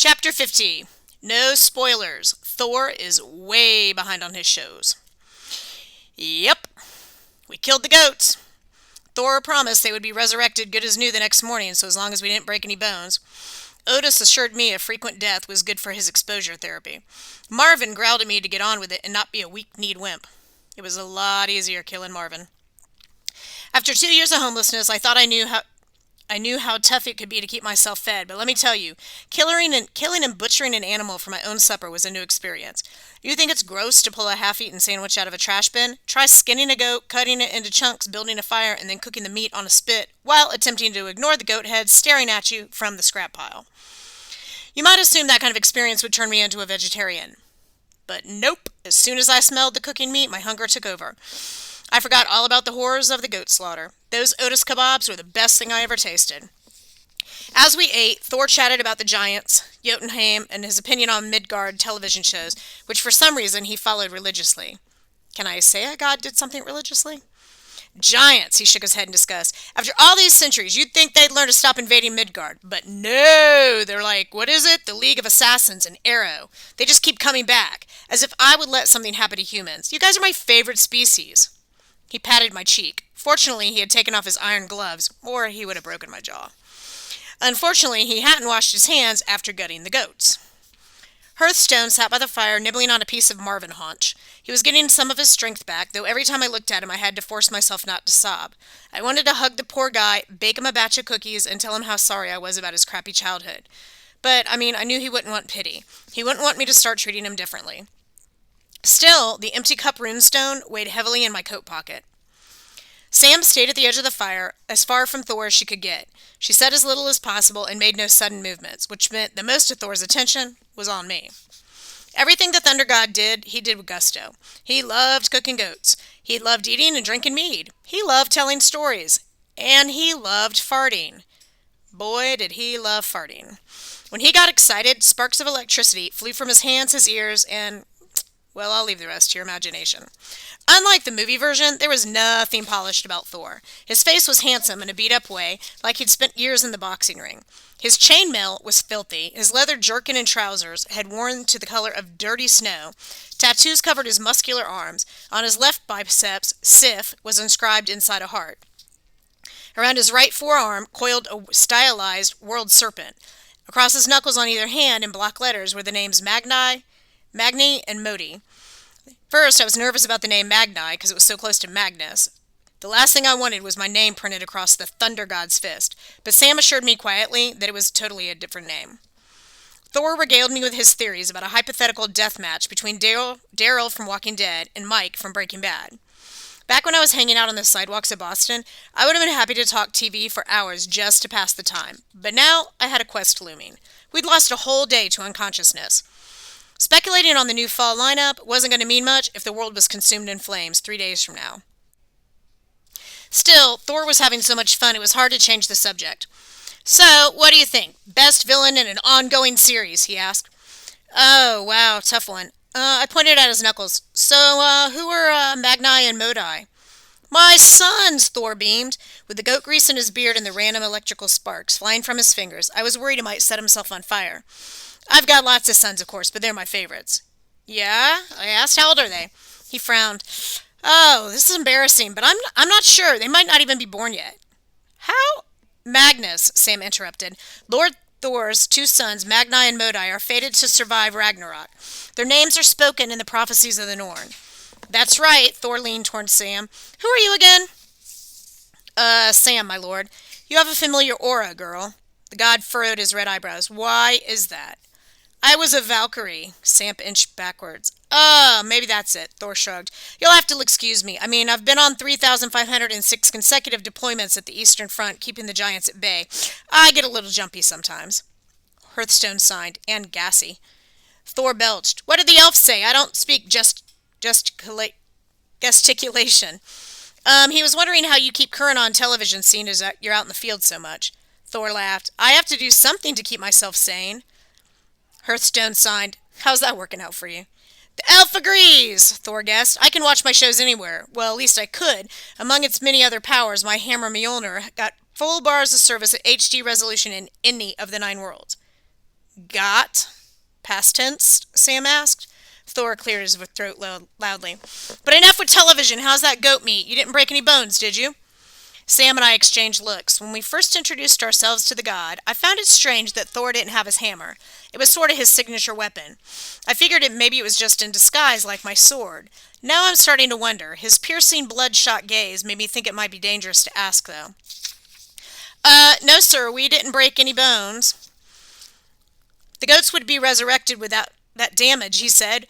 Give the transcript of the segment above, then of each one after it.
Chapter 50. No spoilers. Thor is way behind on his shows. Yep, we killed the goats. Thor promised they would be resurrected good as new the next morning, so as long as we didn't break any bones. Otis assured me a frequent death was good for his exposure therapy. Marvin growled at me to get on with it and not be a weak-kneed wimp. It was a lot easier killing Marvin. After 2 years of homelessness, I thought I knew how tough it could be to keep myself fed, but let me tell you, killing and butchering an animal for my own supper was a new experience. You think it's gross to pull a half-eaten sandwich out of a trash bin? Try skinning a goat, cutting it into chunks, building a fire, and then cooking the meat on a spit while attempting to ignore the goat head staring at you from the scrap pile. You might assume that kind of experience would turn me into a vegetarian. But nope. As soon as I smelled the cooking meat, my hunger took over. I forgot all about the horrors of the goat slaughter. Those Otis kebabs were the best thing I ever tasted. As we ate, Thor chatted about the Giants, Jotunheim, and his opinion on Midgard television shows, which for some reason he followed religiously. Can I say a god did something religiously? Giants, he shook his head in disgust. After all these centuries, you'd think they'd learn to stop invading Midgard. But no, they're like, what is it? The League of Assassins and Arrow. They just keep coming back, as if I would let something happen to humans. You guys are my favorite species. He patted my cheek. Fortunately, he had taken off his iron gloves, or he would have broken my jaw. Unfortunately, he hadn't washed his hands after gutting the goats. Hearthstone sat by the fire, nibbling on a piece of Marvin haunch. He was getting some of his strength back, though every time I looked at him, I had to force myself not to sob. I wanted to hug the poor guy, bake him a batch of cookies, and tell him how sorry I was about his crappy childhood. But, I knew he wouldn't want pity. He wouldn't want me to start treating him differently. Still, the empty cup runestone weighed heavily in my coat pocket. Sam stayed at the edge of the fire, as far from Thor as she could get. She said as little as possible and made no sudden movements, which meant that most of Thor's attention was on me. Everything the Thunder God did, he did with gusto. He loved cooking goats. He loved eating and drinking mead. He loved telling stories. And he loved farting. Boy, did he love farting. When he got excited, sparks of electricity flew from his hands, his ears, and, well, I'll leave the rest to your imagination. Unlike the movie version, there was nothing polished about Thor. His face was handsome in a beat-up way, like he'd spent years in the boxing ring. His chainmail was filthy. His leather jerkin and trousers had worn to the color of dirty snow. Tattoos covered his muscular arms. On his left biceps, Sith was inscribed inside a heart. Around his right forearm coiled a stylized world serpent. Across his knuckles on either hand, in block letters, were the names Magni, and Modi. First, I was nervous about the name Magni because it was so close to Magnus. The last thing I wanted was my name printed across the Thunder God's fist, but Sam assured me quietly that it was totally a different name. Thor regaled me with his theories about a hypothetical death match between Daryl from Walking Dead and Mike from Breaking Bad. Back when I was hanging out on the sidewalks of Boston, I would have been happy to talk TV for hours just to pass the time, but now I had a quest looming. We'd lost a whole day to unconsciousness. Speculating on the new fall lineup wasn't going to mean much if the world was consumed in flames 3 days from now. Still, Thor was having so much fun it was hard to change the subject. So, what do you think? Best villain in an ongoing series, he asked. Oh, wow, tough one. I pointed at his knuckles. So, who are Magni and Modi? My sons, Thor beamed, with the goat grease in his beard and the random electrical sparks flying from his fingers. I was worried he might set himself on fire. I've got lots of sons, of course, but they're my favorites. Yeah? I asked. How old are they? He frowned. Oh, this is embarrassing, but I'm not sure. They might not even be born yet. How? Magnus, Sam interrupted. Lord Thor's two sons, Magni and Modi, are fated to survive Ragnarok. Their names are spoken in the prophecies of the Norn. That's right, Thor leaned toward Sam. Who are you again? Sam, my lord. You have a familiar aura, girl. The god furrowed his red eyebrows. Why is that? I was a Valkyrie. Sam inched backwards. Oh, maybe that's it, Thor shrugged. You'll have to excuse me. I've been on 3,506 consecutive deployments at the Eastern Front, keeping the Giants at bay. I get a little jumpy sometimes. Hearthstone signed, and gassy. Thor belched. What did the elf say? I don't speak gesticulation. He was wondering how you keep current on television, seeing as you're out in the field so much. Thor laughed. I have to do something to keep myself sane. Hearthstone signed. How's that working out for you? The elf agrees, Thor guessed. I can watch my shows anywhere. Well, at least I could. Among its many other powers, my hammer Mjolnir got full bars of service at HD resolution in any of the 9 worlds. Got? Past tense? Sam asked. Thor cleared his throat loudly. But enough with television. How's that goat meat? You didn't break any bones, did you? Sam and I exchanged looks. When we first introduced ourselves to the god, I found it strange that Thor didn't have his hammer. It was sort of his signature weapon. I figured maybe it was just in disguise like my sword. Now I'm starting to wonder. His piercing, bloodshot gaze made me think it might be dangerous to ask, though. No, sir, we didn't break any bones. The goats would be resurrected without that damage, he said,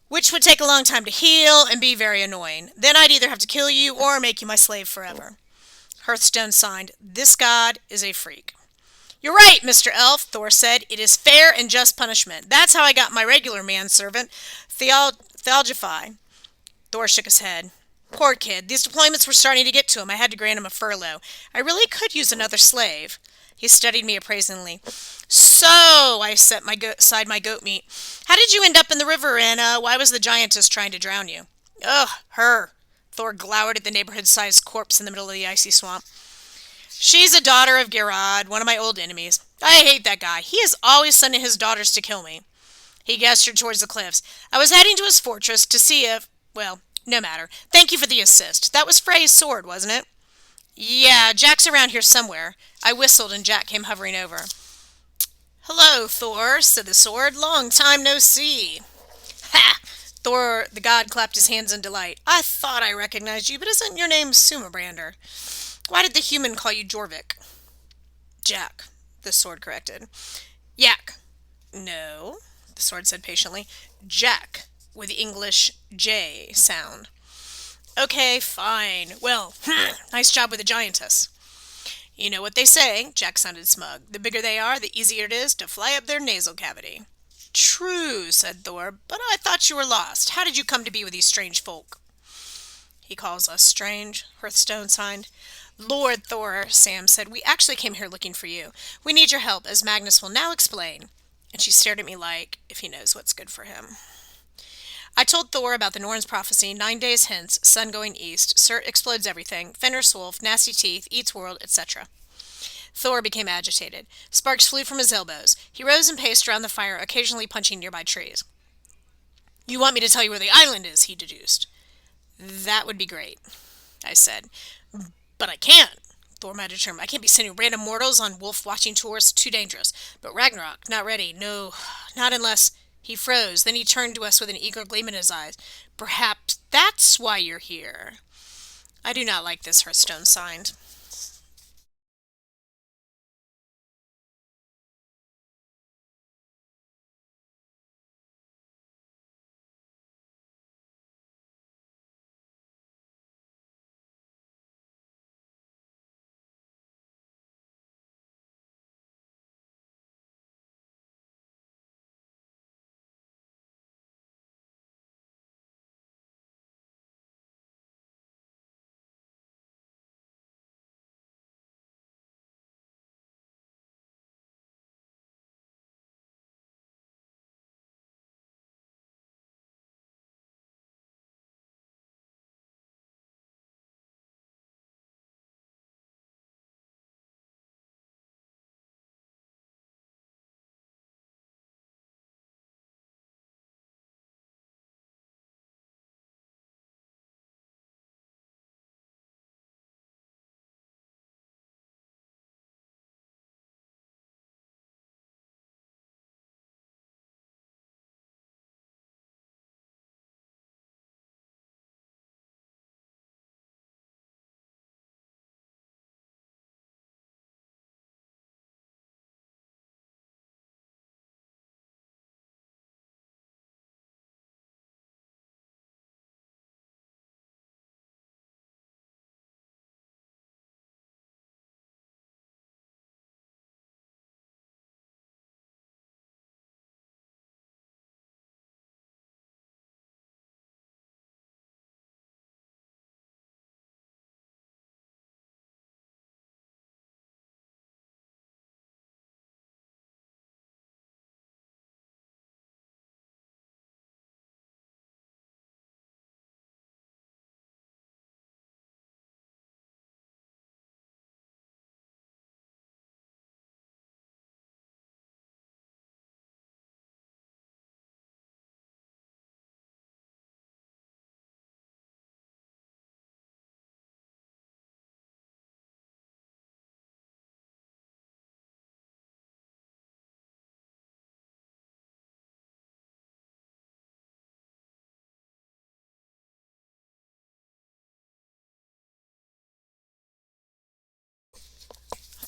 which would take a long time to heal and be very annoying. Then I'd either have to kill you or make you my slave forever. Hearthstone signed, This god is a freak. You're right, Mr. Elf, Thor said. It is fair and just punishment. That's how I got my regular manservant, Thealgify. Thor shook his head. Poor kid. These deployments were starting to get to him. I had to grant him a furlough. I really could use another slave. He studied me appraisingly. So, I set aside my goat meat. How did you end up in the river, and why was the giantess trying to drown you? Ugh, her. Thor glowered at the neighborhood-sized corpse in the middle of the icy swamp. She's a daughter of Gerard, one of my old enemies. I hate that guy. He is always sending his daughters to kill me. He gestured towards the cliffs. I was heading to his fortress to see if... Well, no matter. Thank you for the assist. That was Frey's sword, wasn't it? Yeah, Jack's around here somewhere. I whistled and Jack came hovering over. Hello, Thor, said the sword. Long time no see. Ha! Thor, the god, clapped his hands in delight. I thought I recognized you, but isn't your name Sumabrander? Why did the human call you Jorvik? Jack, the sword corrected. Yak. No, the sword said patiently. Jack, with the English J sound. Okay, fine. Well, nice job with the giantess. You know what they say, Jack sounded smug. The bigger they are, the easier it is to fly up their nasal cavity. True, said Thor, but I thought you were lost. How did you come to be with these strange folk? He calls us strange, Hearthstone signed. Lord Thor, Sam said, we actually came here looking for you. We need your help, as Magnus will now explain. And she stared at me like, if he knows what's good for him. I told Thor about the Norn's prophecy, 9 days hence, sun going east, Surt explodes everything, Fenrir's wolf, nasty teeth, eats world, etc. Thor became agitated. Sparks flew from his elbows. He rose and paced around the fire, occasionally punching nearby trees. You want me to tell you where the island is, he deduced. That would be great, I said. But I can't, Thor might have determined. I can't be sending random mortals on wolf-watching tours. Too dangerous. But Ragnarok, not ready. No, not unless... He froze. Then he turned to us with an eager gleam in his eyes. Perhaps that's why you're here. I do not like this, Hearthstone signed.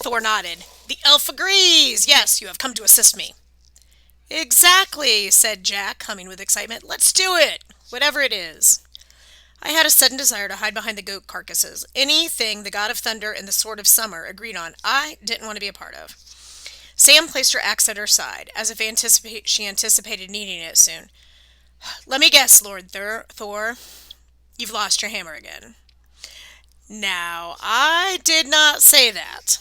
Thor nodded. The elf agrees. Yes, you have come to assist me. Exactly, said Jack, humming with excitement. Let's do it, whatever it is. I had a sudden desire to hide behind the goat carcasses. Anything the god of thunder and the sword of summer agreed on, I didn't want to be a part of. Sam placed her axe at her side, as if she anticipated needing it soon. Let me guess, Lord Thor. You've lost your hammer again. Now, I did not say that.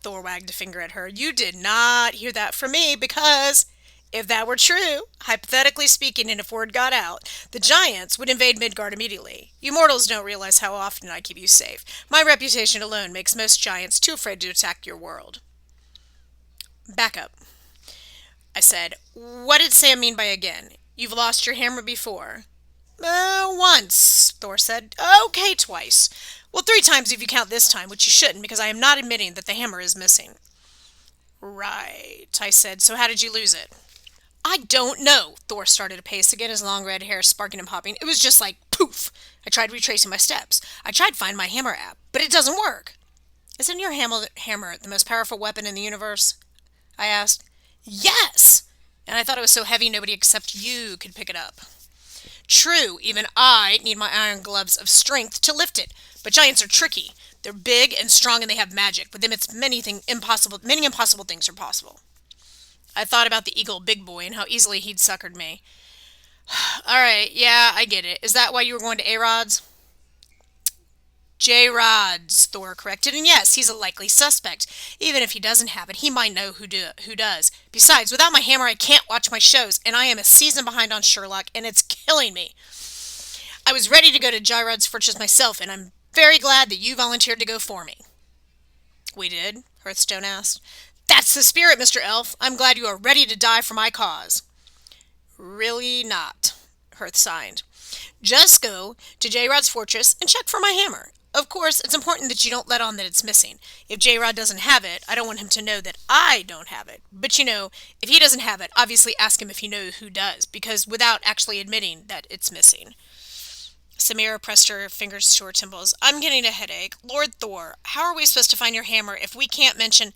Thor wagged a finger at her. You did not hear that from me, because if that were true, hypothetically speaking, and if word got out, the giants would invade Midgard immediately. You mortals don't realize how often I keep you safe. My reputation alone makes most giants too afraid to attack your world. Back up, I said. What did Sam mean by again? You've lost your hammer before. Once, Thor said. Okay, twice. Well, 3 times if you count this time, which you shouldn't, because I am not admitting that the hammer is missing. Right, I said. So how did you lose it? I don't know. Thor started to pace again, his long red hair sparking and popping. It was just like, poof. I tried retracing my steps. I tried to find my hammer app, but it doesn't work. Isn't your hammer the most powerful weapon in the universe? I asked. Yes! And I thought it was so heavy nobody except you could pick it up. True, even I need my iron gloves of strength to lift it. But giants are tricky. They're big and strong and they have magic. With them it's many impossible things are possible. I thought about the eagle big boy and how easily he'd suckered me. Alright, yeah, I get it. Is that why you were going to A-Rod's? J-Rod's, Thor corrected, and yes, he's a likely suspect. Even if he doesn't have it, he might know who does. Besides, without my hammer, I can't watch my shows, and I am a season behind on Sherlock, and it's killing me. I was ready to go to J-Rod's Fortress myself, and I'm very glad that you volunteered to go for me. We did? Hearthstone asked. That's the spirit, Mr. Elf. I'm glad you are ready to die for my cause. Really not, Hearth signed. Just go to J-Rod's Fortress and check for my hammer. Of course, it's important that you don't let on that it's missing. If J-Rod doesn't have it, I don't want him to know that I don't have it. But if he doesn't have it, obviously ask him if he knows who does, because without actually admitting that it's missing. Samira pressed her fingers to her temples. I'm getting a headache. Lord Thor, how are we supposed to find your hammer if we can't mention...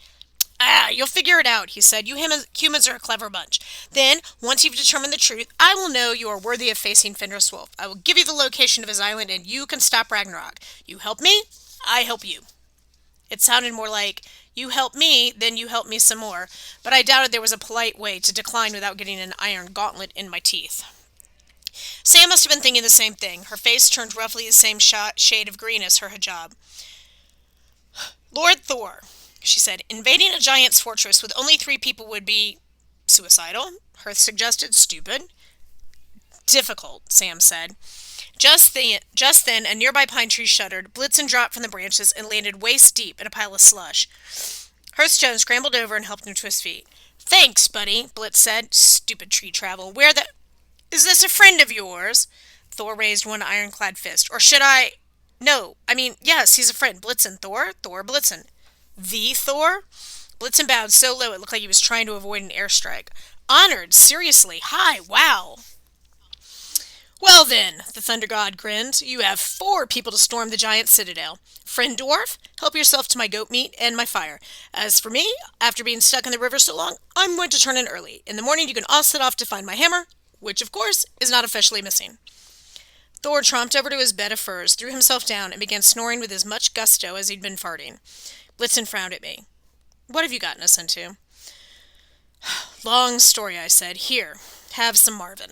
You'll figure it out, he said. You humans are a clever bunch. Then, once you've determined the truth, I will know you are worthy of facing Fenris Wolf. I will give you the location of his island, and you can stop Ragnarok. You help me, I help you. It sounded more like, you help me, then you help me some more, but I doubted there was a polite way to decline without getting an iron gauntlet in my teeth. Sam must have been thinking the same thing. Her face turned roughly the same shade of green as her hijab. Lord Thor, she said, invading a giant's fortress with only 3 people would be suicidal. Hearth suggested. Stupid. Difficult, Sam said. Just then, a nearby pine tree shuddered. Blitzen dropped from the branches and landed waist deep in a pile of slush. Hearthstone scrambled over and helped him to his feet. Thanks, buddy, Blitz said. Stupid tree travel. Is this a friend of yours? Thor raised one ironclad fist. Or should I... No, yes, he's a friend. Blitzen, Thor. Thor, Blitzen. The Thor? Blitzen bowed so low it looked like he was trying to avoid an airstrike. Honored, seriously. Hi, wow. Well then, the Thunder God grinned. You have 4 people to storm the giant citadel. Friend Dwarf, help yourself to my goat meat and my fire. As for me, after being stuck in the river so long, I'm going to turn in early. In the morning you can all set off to find my hammer, which, of course, is not officially missing. Thor tromped over to his bed of furs, threw himself down, and began snoring with as much gusto as he'd been farting. Blitzen frowned at me. What have you gotten us into? Long story, I said. Here, have some Marvin.